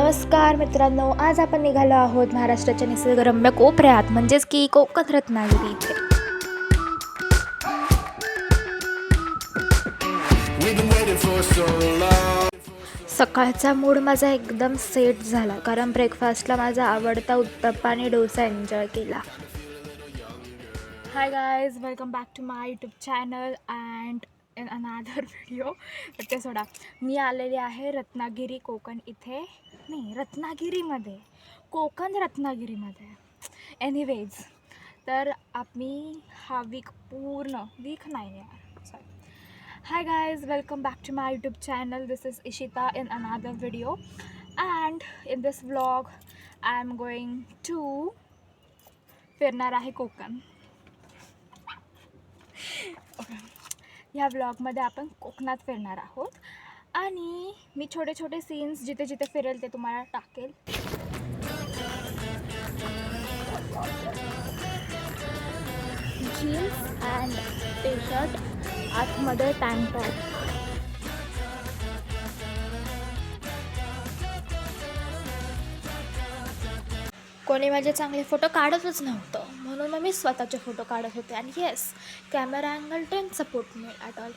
नमस्कार मित्रांनो, आज आपण निघालो आहोत महाराष्ट्राच्या निसर्गरम्य कोपऱ्यात म्हणजेच की कोकण रत्नागिरी इथे. सकाळचा मूड माझा एकदम सेट झाला कारण ब्रेकफास्टला माझा आवडता उत्तप्पा आणि डोसा एन्जॉय केला. Hi guys, welcome back to my YouTube channel and in another video. तर ते सोडा, मी आलेली आहे रत्नागिरी कोकण इथे, नाही रत्नागिरीमध्ये, कोकण रत्नागिरीमध्ये. एनिवेज, तर आम्ही हा पूर्ण वीक नाही आहे, sorry. Hi guys, welcome back to my YouTube channel. This is Ishita in another video and in this vlog I am going to फिरणार आहे कोकण. ओके, ह्या ब्लॉगमध्ये आपण कोकणात फिरणार आहोत आणि मी छोटे छोटे सीन्स जिथे जिथे फिरेल ते तुम्हाला टाकेल. जीन्स अँड टी शर्ट, आतमध्ये टँक टॉप. कोणी माझे चांगले फोटो काढतच नव्हतं, म्हणून मग मी स्वतःचे फोटो काढत होते. आणि yes, camera angle didn't support me at all.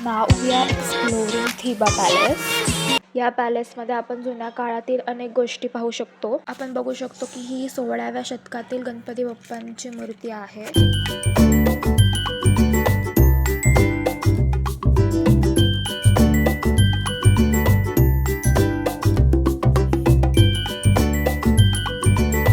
Now we are exploring Thibaw palace. या पॅलेसमध्ये आपण जुन्या काळातील अनेक गोष्टी पाहू शकतो. आपण बघू शकतो की ही 16व्या शतकातील गणपती बाप्पांची मूर्ती आहे.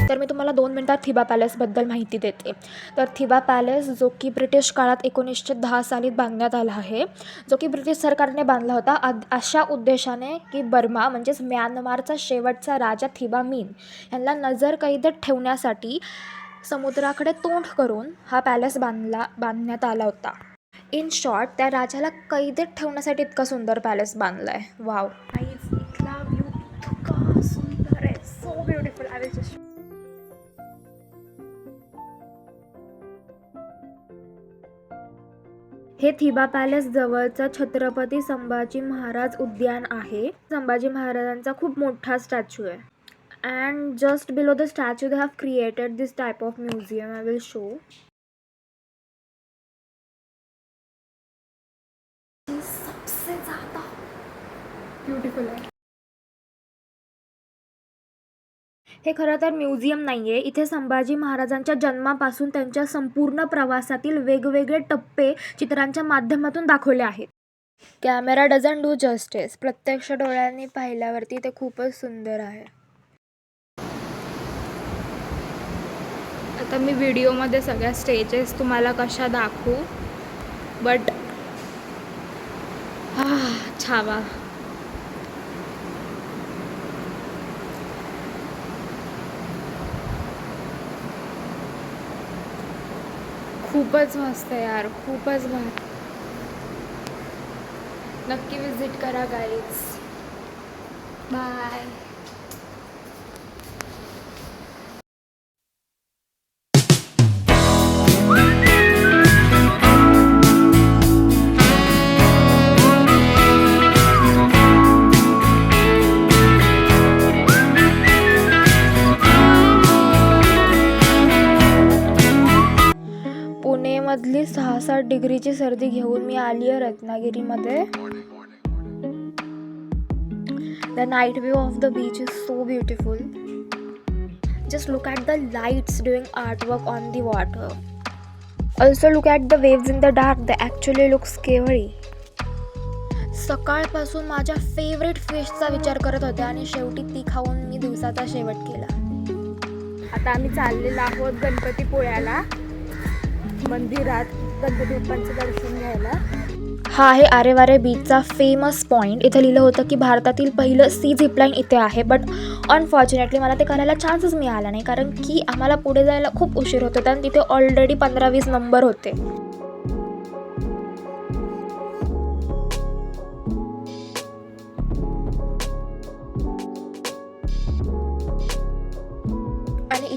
तर मी तुम्हाला 2 मिनिटात थिबा पॅलेसबद्दल माहिती देते. तर थिबा पॅलेस जो की ब्रिटिश काळात 1910 साली बांधण्यात आला आहे, जो की ब्रिटिश सरकारने बांधला होता अशा उद्देशाने की बर्मा म्हणजेच म्यानमारचा शेवटचा राजा थिबा मीन यांना नजरकैदेत ठेवण्यासाठी समुद्राकडे तोंड करून हा पॅलेस बांधण्यात आला होता. इन शॉर्ट, त्या राजाला कैदेत ठेवण्यासाठी इतका सुंदर पॅलेस बांधला आहे. वाव, इथला व्ह्यू इतका सुंदर आहे, so beautiful. I will just हे थिबा पॅलेस जवळचं छत्रपती संभाजी महाराज उद्यान आहे. संभाजी महाराजांचा खूप मोठा स्टॅच्यू आहे. And just below the statue they have created this type of museum. I will show. सबसे ज़्यादा ब्युटिफुल आहे. हे खरं तर म्युझियम नाही आहे. इथे संभाजी महाराजांच्या जन्मापासून त्यांच्या संपूर्ण प्रवासातील वेगवेगळे टप्पे चित्रांच्या माध्यमातून दाखवले आहेत. Camera doesn't do justice. प्रत्यक्ष डोळ्यांनी पाहिल्यावरती ते खूपच सुंदर आहे. आता मी व्हिडिओमध्ये सगळ्या स्टेजेस तुम्हाला कशा दाखवू, बट छावा. खूपच मस्त आहे यार, खूपच भारी. नक्की विजिट करा गाईज. बाय. पुणेमधली 66 डिग्रीची सर्दी घेऊन मी आली आहे रत्नागिरीमध्ये. The night view of the beach is so beautiful. Just look at the lights doing artwork on the water. Also look at the waves in the dark. The actually look scary. सकाळपासून माझ्या favourite फिशचा विचार करत होते आणि शेवटी ती खाऊन मी दिवसाचा शेवट केला. आता आम्ही चाललेलो आहोत गणपतीपुळ्याला, मंदिरात गणपती बाप्पांचं दर्शन घ्यायला. हा आहे आरेवारे बीचचा फेमस पॉईंट. इथे लिहिलं होतं की भारतातील पहिलं सी झिपलाईन इथे आहे, बट अनफॉर्च्युनेटली मला ते करायला चान्सच मिळाला नाही कारण की आम्हाला पुढे जायला खूप उशीर होत होता आणि तिथे ऑलरेडी 15-20 नंबर होते.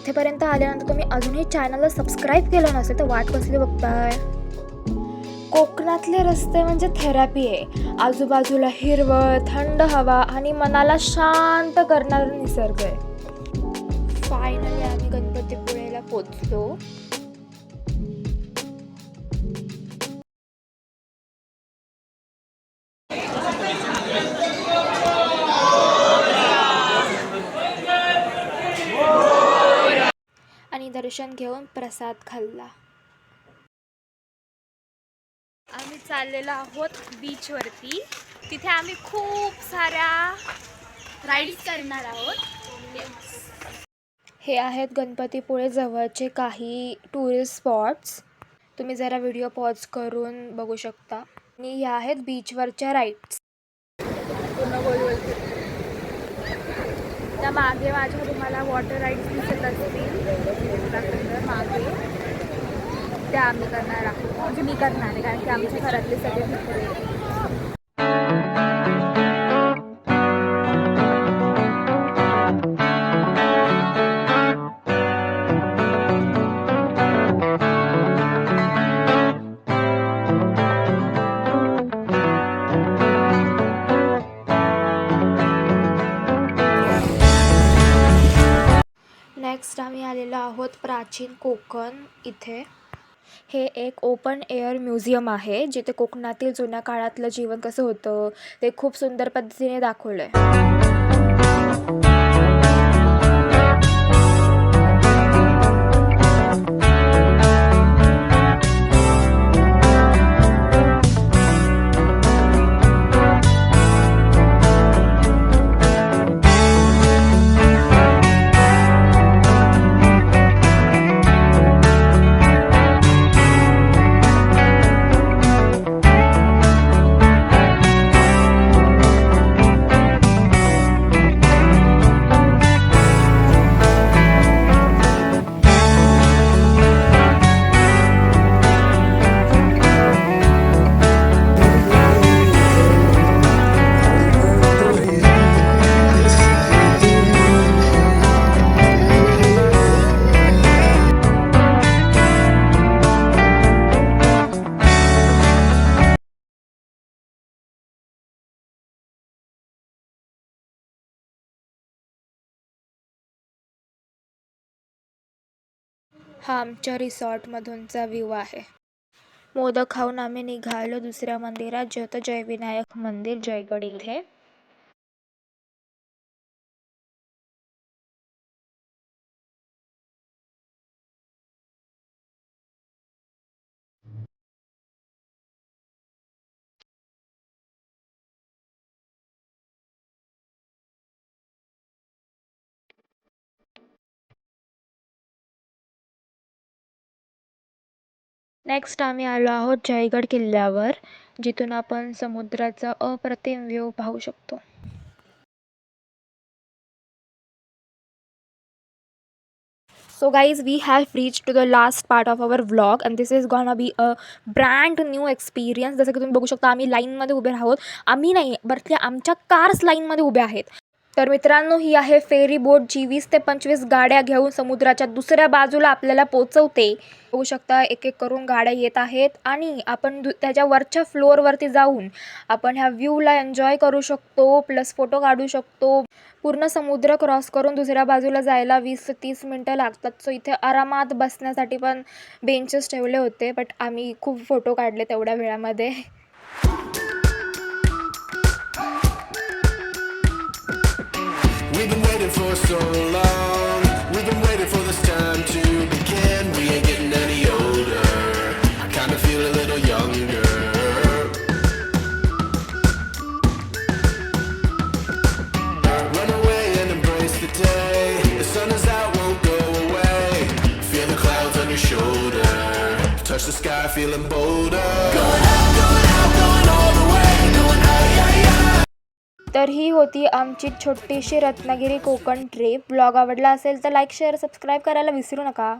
इथेपर्यंत आल्यानंतर तुम्ही अजूनही चॅनलला सबस्क्राईब केलं नसेल तर वाट कसली बघताय. कोकणातले रस्ते म्हणजे थेरपी आहे. आजूबाजूला हिरवळ, थंड हवा आणि मनाला शांत करणारा निसर्ग आहे. फायनली आम्ही गणपतीपुळेला पोचलो. आणि दर्शन घेऊन प्रसाद खाल्ला. आम्ही चाललेलो आहोत बीचवरती. तिथे आम्ही खूप साऱ्या राईड्स करणार आहोत. हे आहेत गणपतीपुळे जवळचे काही टुरिस्ट स्पॉट्स. तुम्ही जरा व्हिडिओ पॉज करून बघू शकता. आणि ह्या आहेत बीचवरच्या राईड्स. त्या मागे माझ्या तुम्हाला वॉटर राईड्स दिसत असतील मागे, त्या आम्ही करणार आहोत. म्हणजे मी करणार आहे कारण की आमच्या घरातले सगळे मित्र आहेत. नेक्स्ट आम्ही आलेलो आहोत प्राचीन कोकण इथे. हे एक ओपन एअर म्युझियम आहे जिथे कोकणातील जुन्या काळातलं जीवन कसं होतं ते खूप सुंदर पद्धतीने दाखवलं आहे. हा आमच्या रिसॉर्टमधूनचा व्ह्यू आहे. मोदक खाऊन आम्ही निघालो दुसऱ्या मंदिरात, जे होतं जयविनायक मंदिर जयगड इथे. नेक्स्ट आम्ही आलो आहोत जयगड किल्ल्यावर, जिथून आपण समुद्राचा अप्रतिम व्ह्यू पाहू शकतो. So guys, we have reached to the last part of our vlog and this is gonna be a brand new experience. जसं की तुम्ही बघू शकता आम्ही लाईनमध्ये उभे आहोत. आम्ही नाही बरं, आमच्या कार्स लाईनमध्ये उभ्या आहेत. तर मित्रांनो, ही आहे फेरी बोट जी 20 ते 25 गाड्या घेऊन समुद्राच्या दुसऱ्या बाजूला आपल्याला पोचवते. बघू शकता एक एक करून गाड्या येत आहेत आणि आपण त्याच्या वरच्या फ्लोअरवरती जाऊन आपण ह्या व्ह्यूला एन्जॉय करू शकतो, प्लस फोटो काढू शकतो. पूर्ण समुद्र क्रॉस करून दुसऱ्या बाजूला जायला 20 ते 30 मिनटं लागतात. सो इथे आरामात बसण्यासाठी पण बेंचेस ठेवले होते, बट आम्ही खूप फोटो काढले तेवढ्या वेळामध्ये. We've been waiting for so long. We've been waiting for this time to begin. We ain't getting any older. I kinda feel a little younger. Run away and embrace the day. The sun is out, won't go away. Feel the clouds on your shoulder. Touch the sky, feeling bolder. Going out, going all the way. Going ay, ay, ay. तर ही होती आमची छोटीशी Ratnagiri Konkan trip. Blog आवडला असेल तर like share subscribe करायला विसरू नका.